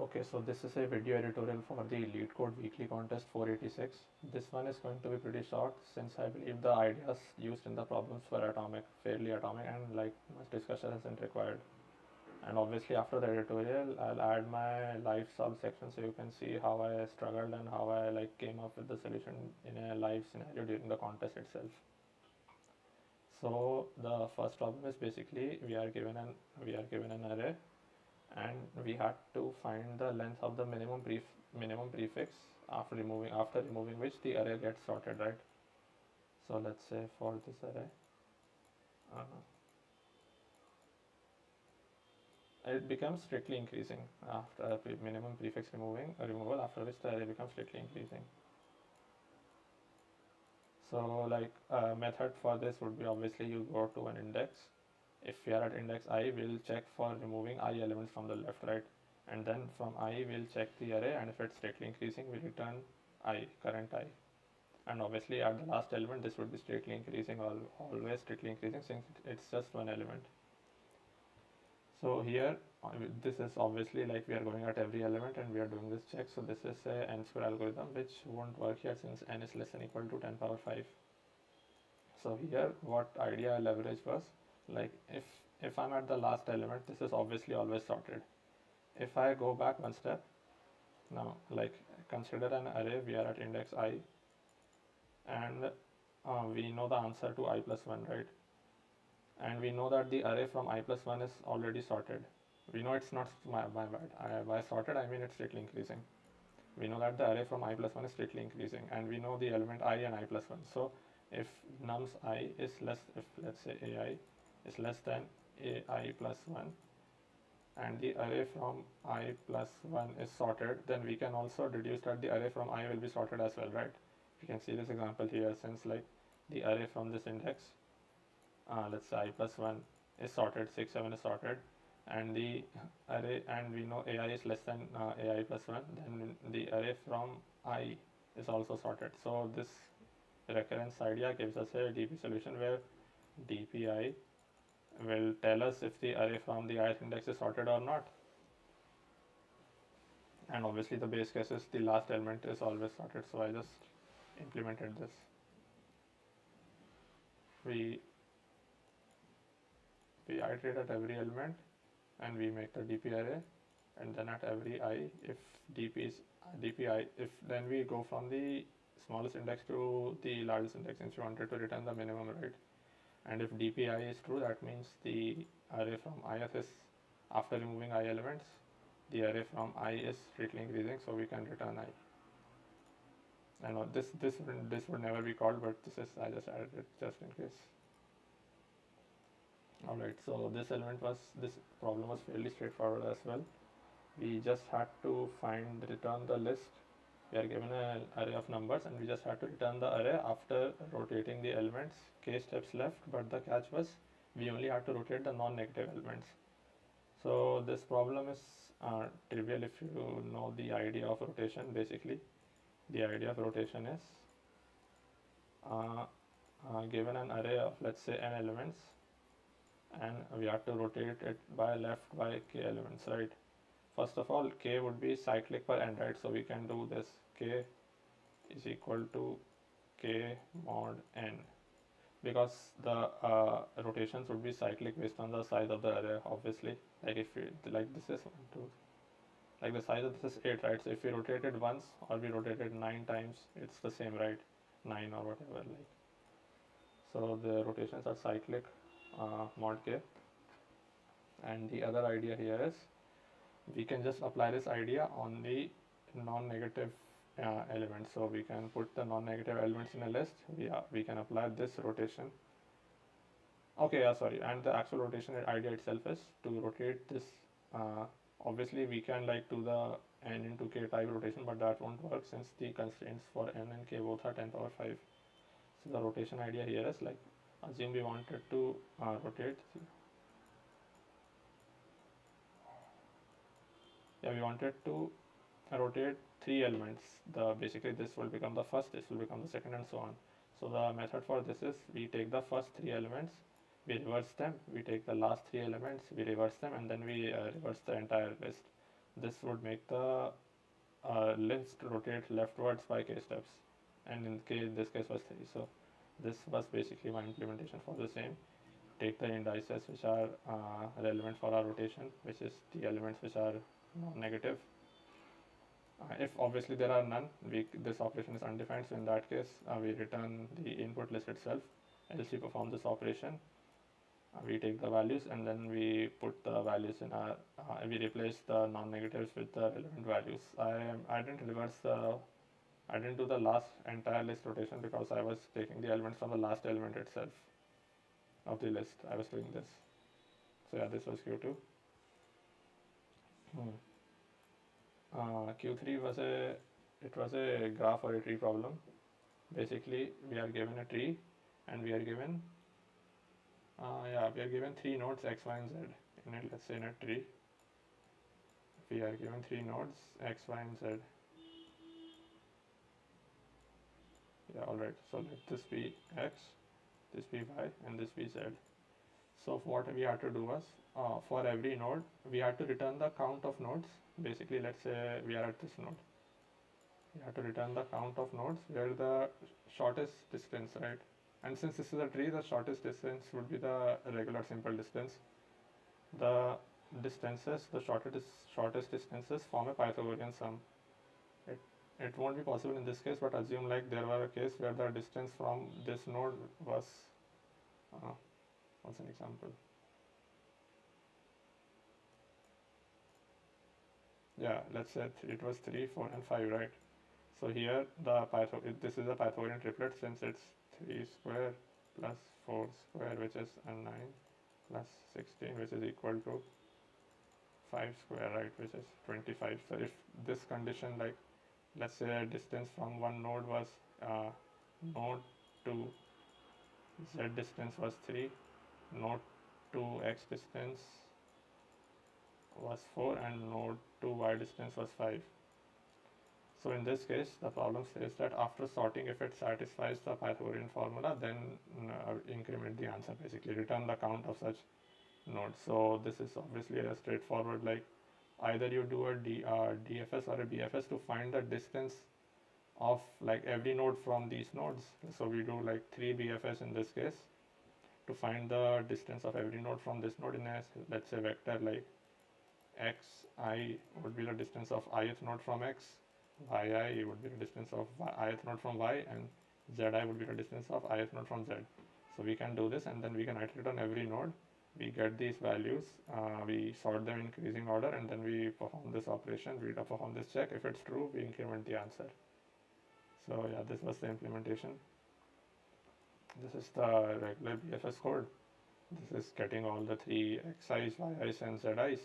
Okay, so this is a video editorial for the LeetCode weekly contest 486. This one is going to be pretty short since I believe the ideas used in the problems were fairly atomic, and like much discussion isn't required. And obviously after the editorial, I'll add my live solve section so you can see how I struggled and how I came up with the solution in a live scenario during the contest itself. So the first problem is basically we are given an array, and we had to find the length of the minimum prefix after removing which the array gets sorted, right? So let's say for this array, it becomes strictly increasing after minimum prefix removal, after which the array becomes strictly increasing. So a method for this would be, obviously you go to an index. If we are at index I, we'll check for removing I elements from the left, right? And then from I, we'll check the array, and if it's strictly increasing, we'll return current I. And obviously at the last element, this would be strictly increasing, always strictly increasing, since it's just one element. So here, this is obviously we are going at every element and we are doing this check. So this is a n square algorithm, which won't work here since n is less than equal to 10 power 5. So here, what idea I leverage was, if I'm at the last element, this is obviously always sorted. If I go back one step, now consider an array, we are at index I, and we know the answer to I plus 1, right? And we know that the array from I plus 1 is already sorted. We know it's not my bad. By sorted, I mean it's strictly increasing. We know that the array from I plus 1 is strictly increasing, and we know the element I and I plus 1. So if nums I is less, if let's say ai is less than ai plus 1, and the array from I plus 1 is sorted, then we can also deduce that the array from I will be sorted as well, right? You can see this example here, since the array from this index, let's say I plus 1 is sorted, 6, 7 is sorted, and the array, and we know ai is less than ai plus 1, then the array from I is also sorted. So this recurrence idea gives us a DP solution where DPI will tell us if the array from the ith index is sorted or not. And obviously the base case is the last element is always sorted, so I just implemented this. We iterate at every element and we make the DP array, and then at every I, if DP is DPI, if then we go from the smallest index to the largest index, since we wanted to return the minimum, right? And if DPI is true, that means the array from ith is, after removing I elements, the array from I is strictly increasing, so we can return I. I know this would never be called, but I just added it just in case. Alright, so this problem was fairly straightforward as well. We just had to return the list. We are given an array of numbers, and we just had to return the array after rotating the elements, k steps left, but the catch was we only had to rotate the non-negative elements. So this problem is trivial if you know the idea of rotation. Basically, the idea of rotation is given an array of, let's say, n elements, and we have to rotate it by left by k elements, right? First of all, k would be cyclic per n, right? So we can do this. K is equal to k mod n, because the rotations would be cyclic based on the size of the array, obviously. If we, this is 1, 2, the size of this is 8, right? So if we rotate it once, or we rotate it 9 times, it's the same, right? 9 or whatever, So the rotations are cyclic mod k. And the other idea here is, we can just apply this idea on the non-negative elements. So we can put the non-negative elements in a list. We can apply this rotation. Okay, sorry. And the actual rotation idea itself is to rotate this. Obviously, we can do the n into k type rotation, but that won't work since the constraints for n and k both are 10 power 5. So the rotation idea here is assume we wanted to rotate. Yeah, we wanted to rotate 3 elements. Basically this will become the first, this will become the second, and so on. So the method for this is, we take the first 3 elements, we reverse them, we take the last 3 elements, we reverse them, and then we reverse the entire list. this would make the list rotate leftwards by k steps, and in this case was 3. So this was basically my implementation for the same. Take the indices which are relevant for our rotation, which is the elements which are non-negative. If obviously there are none, this operation is undefined, so in that case we return the input list itself. Else we perform this operation, we take the values and then we put the values in our, we replace the non-negatives with the relevant values. I didn't do the last entire list rotation because I was taking the elements from the last element itself of the list. I was doing this. So yeah, this was Q2. Q3 was a graph or a tree problem. Basically, we are given a tree, and we are given three nodes x, y, and z in it. Let's say in a tree, we are given three nodes x, y, and z. Yeah, all right. So let this be x, this be y, and this be z. So what we had to do was, for every node, we had to return the count of nodes. Basically, let's say we are at this node. We have to return the count of nodes where the shortest distance, right? And since this is a tree, the shortest distance would be the regular simple distance. The distances, the shortest distances form a Pythagorean sum. It won't be possible in this case, but assume like there were a case where the distance from this node was, what's an example? Yeah, let's say it was 3, 4, and 5, right? So here this is a Pythagorean triplet, since it's 3 square plus 4 square, which is 9, plus 16, which is equal to 5 square, right, which is 25. So if this condition, like let's say distance from one node was node to z distance was 3, node to x distance was 4, and node to y distance was 5. So in this case, the problem says that after sorting, if it satisfies the Pythagorean formula, then increment the answer, basically return the count of such nodes. So this is obviously a straightforward, like either you do a DFS or a BFS to find the distance of like every node from these nodes. So we do like 3 BFS in this case to find the distance of every node from this node in a, let's say, vector, like xi would be the distance of ith node from x, yi would be the distance of ith node from y, and zi would be the distance of ith node from z. So we can do this, and then we can iterate on every node. We get these values, we sort them in increasing order, and then we perform this operation. We perform this check. If it's true, we increment the answer. So yeah, this was the implementation. This is the regular BFS code. This is getting all the 3 xi's, yi's, and zi's,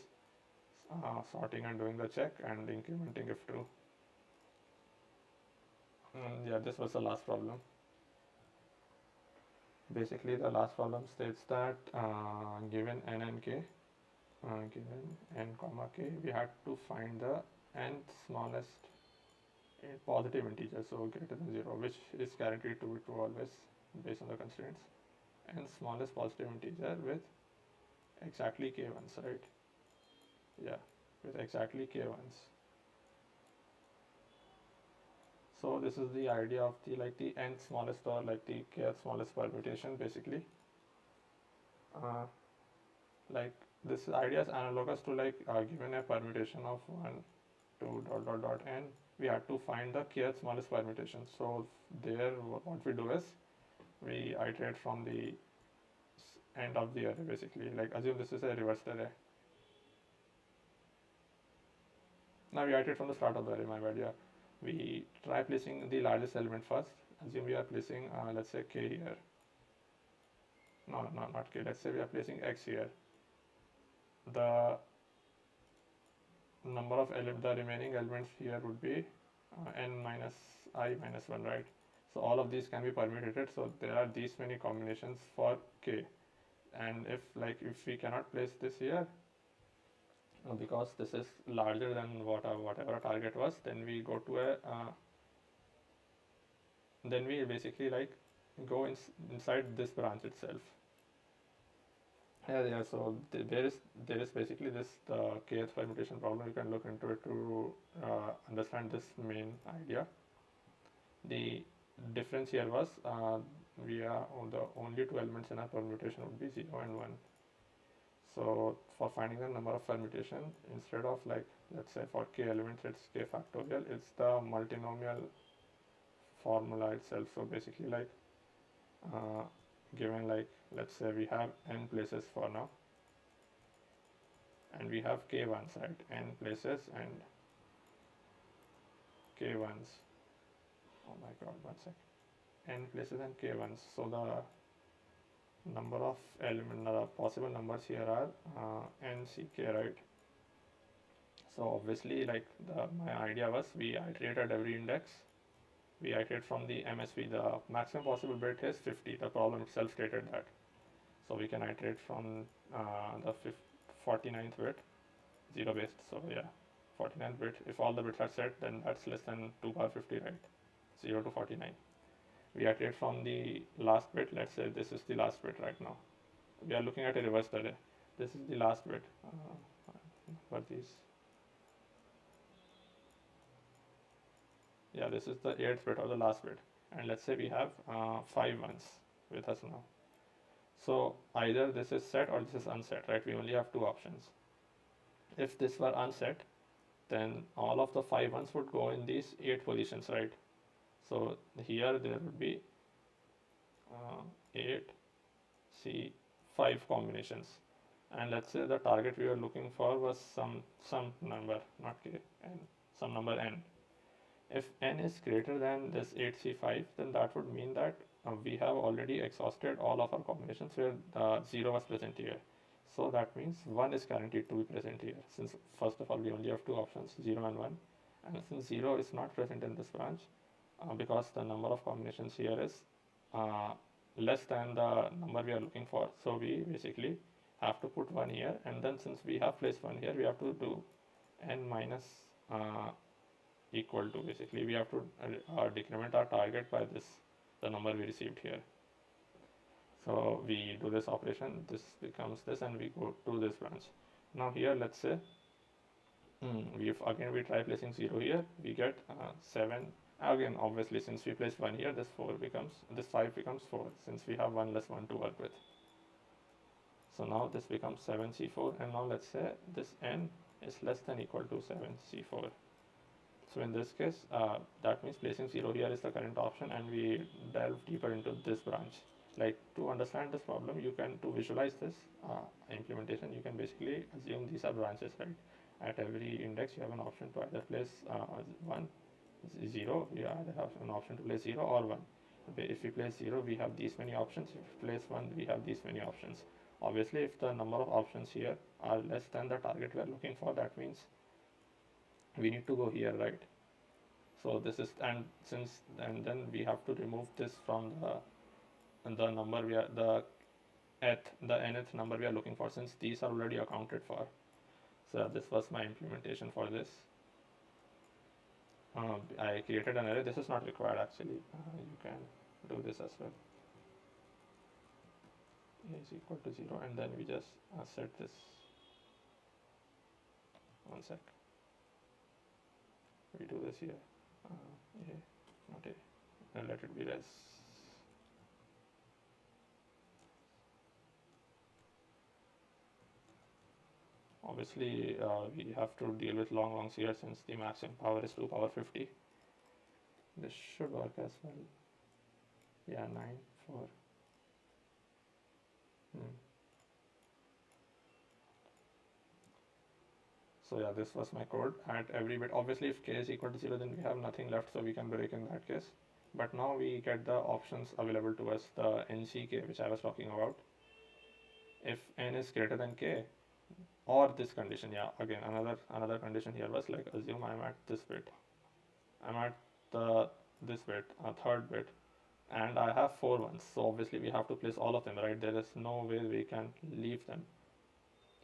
sorting and doing the check, and incrementing if true. And yeah, this was the last problem. Basically, the last problem states that given n and k, given n comma k, we had to find the nth smallest positive integer, so greater than 0, which is guaranteed to be true always based on the constraints, and smallest positive integer with exactly k ones, right? Yeah, with exactly k ones. So this is the idea of the nth smallest, or like the kth smallest permutation, basically. Like this idea is analogous to like given a permutation of 1 to dot dot dot n, we have to find the kth smallest permutation. So there what we do is we iterate from the end of the array, basically. Like assume this is a reversed array. Now we iterate from the start of the array, my bad, yeah. We try placing the largest element first. Assume we are placing let's say k here. No, not k. Let's say we are placing x here. The number of the remaining elements here would be n minus I minus 1, right? So all of these can be permutated. So there are these many combinations for k. And if we cannot place this here, because this is larger than whatever our target was, then we go to a then we basically go inside this branch itself. Yeah. So there is basically this the kth permutation problem. You can look into it to understand this main idea. The difference here was we are the only two elements in our permutation would be 0 and 1. So for finding the number of permutation, instead of like let's say for k elements it's k factorial, it's the multinomial formula itself. So basically like uh, given like let's say we have n places for now, and we have k ones, right? N places and k ones. Oh my god, one sec. N places and k ones. So the number of possible numbers here are n c k, right? So obviously like my idea was we iterated every index. We iterate from the MSB. The maximum possible bit is 50. The problem itself stated that. So we can iterate from the 49th bit, 0 based. So yeah, 49th bit. If all the bits are set, then that's less than 2 power 50, right? 0 to 49. We iterate from the last bit. Let's say this is the last bit right now. We are looking at a reverse array. This is the last bit for these. Yeah, this is the 8th bit or the last bit. And let's say we have 5 ones with us now. So either this is set or this is unset, right? We only have two options. If this were unset, then all of the 5 ones would go in these 8 positions, right? So here there would be 8 C 5 combinations, and let's say the target we were looking for was some number, not k, n, some number n. If n is greater than this 8c5, then that would mean that we have already exhausted all of our combinations where 0 was present here. So that means 1 is guaranteed to be present here, since first of all we only have two options, 0 and 1, and since 0 is not present in this branch because the number of combinations here is uh, less than the number we are looking for, so we basically have to put 1 here, and then since we have placed 1 here, we have to do n minus equal to, basically we have to decrement our target by this, the number we received here. So we do this operation, this becomes this, and we go to this branch. Now here let's say we try placing 0 here, we get 7. Again obviously since we place 1 here, this 5 becomes 4, since we have 1 less 1 to work with. So now this becomes 7c4, and now let's say this n is less than equal to 7c4. So in this case, that means placing 0 here is the current option, and we delve deeper into this branch. Like to understand this problem, you can, to visualize this implementation, you can basically assume these are branches, right? At every index, you have an option to either place 1, 0, you either have an option to place 0 or 1. If we place 0, we have these many options. If we place 1, we have these many options. Obviously, if the number of options here are less than the target we are looking for, that means we need to go here, right? So this is, and then we have to remove this from the number we are the nth number we are looking for, since these are already accounted for. So this was my implementation for this. I created an array. This is not required actually. You can do this as well. A is equal to 0, and then we just set this. One sec. We do this here. A, not A. And let it be res. Obviously, we have to deal with longs here, since the maximum power is 2 power 50. This should work as well. Yeah, 9, 4. So yeah, this was my code at every bit. Obviously, if k is equal to 0, then we have nothing left, so we can break in that case. But now we get the options available to us, the nck, which I was talking about. If n is greater than k, or this condition, yeah, again another condition here was like, assume I'm at this bit, I'm at this bit, third bit, and I have 4 ones, so obviously we have to place all of them, right? There is no way we can leave them.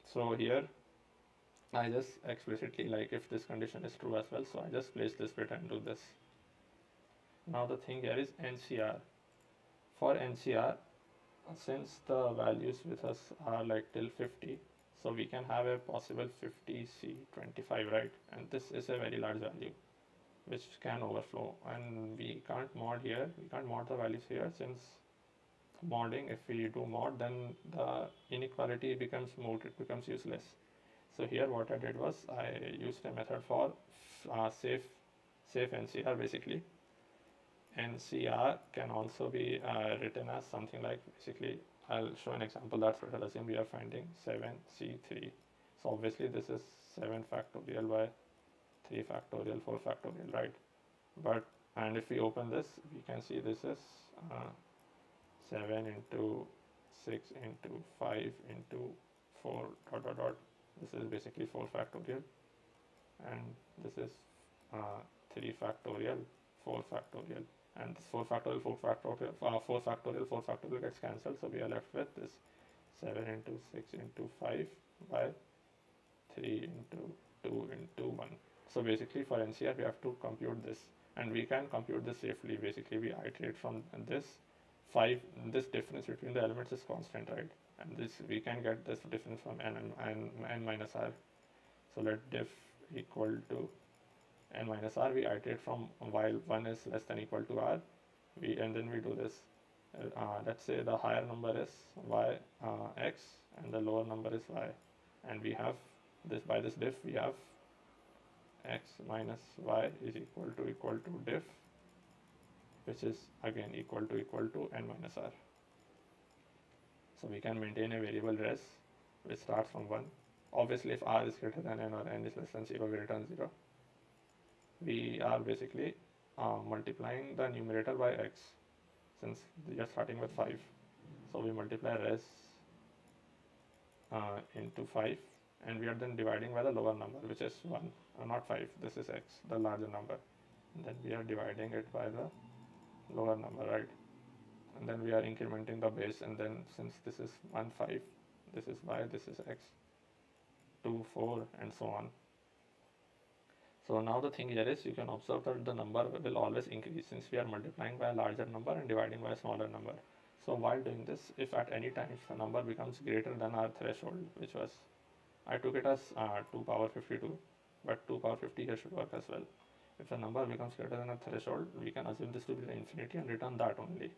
So here I just explicitly, like, if this condition is true as well, so I just place this bit and do this. Now the thing here is NCR. For NCR, since the values with us are like till 50, so we can have a possible 50C25, right? And this is a very large value which can overflow, and we can't mod here, we can't mod the values here, since modding, if we do mod, then the inequality becomes moot, it becomes useless. So here what I did was I used a method for safe NCR. Basically NCR can also be written as something like, basically I'll show an example. That's what I'll assume we are finding 7C3. So obviously this is 7 factorial by 3 factorial 4 factorial, right? But and if we open this, we can see this is 7 into 6 into 5 into 4 dot dot dot. This is basically 4 factorial, and this is 3 factorial 4 factorial, and this 4 factorial 4 factorial 4 factorial 4 factorial gets cancelled, so we are left with this 7 into 6 into 5 by 3 into 2 into 1. So basically for NCR we have to compute this, and we can compute this safely. Basically we iterate from this 5, this difference between the elements is constant, right? And this we can get this difference from n minus r. So let diff equal to n minus r, we iterate from while 1 is less than equal to r, and then we do this. Let's say the higher number is y x and the lower number is y, and we have this, by this diff we have x minus y is equal to diff, which is again equal to n minus r. So we can maintain a variable res which starts from 1. Obviously if r is greater than n or n is less than 0, we return 0. We are basically multiplying the numerator by x, since we are starting with 5. So we multiply res into 5, and we are then dividing by the lower number, which is 1, not 5, this is x, the larger number, and then we are dividing it by the lower number, right? And then we are incrementing the base, and then since this is 1 5, this is y, this is x, 2 4, and so on. So now the thing here is, you can observe that the number will always increase since we are multiplying by a larger number and dividing by a smaller number. So while doing this, if at any time the number becomes greater than our threshold, which was, I took it as 2 power 52, but 2 power 50 here should work as well. If the number becomes greater than a threshold, we can assume this to be the infinity and return that only,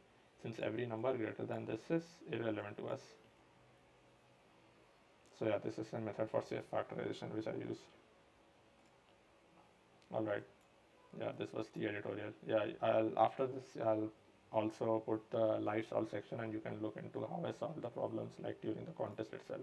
since every number greater than this is irrelevant to us. So yeah, this is a method for safe factorization which I use. Alright, yeah, this was the editorial. Yeah, after this I'll also put the live solve section, and you can look into how I solve the problems like during the contest itself.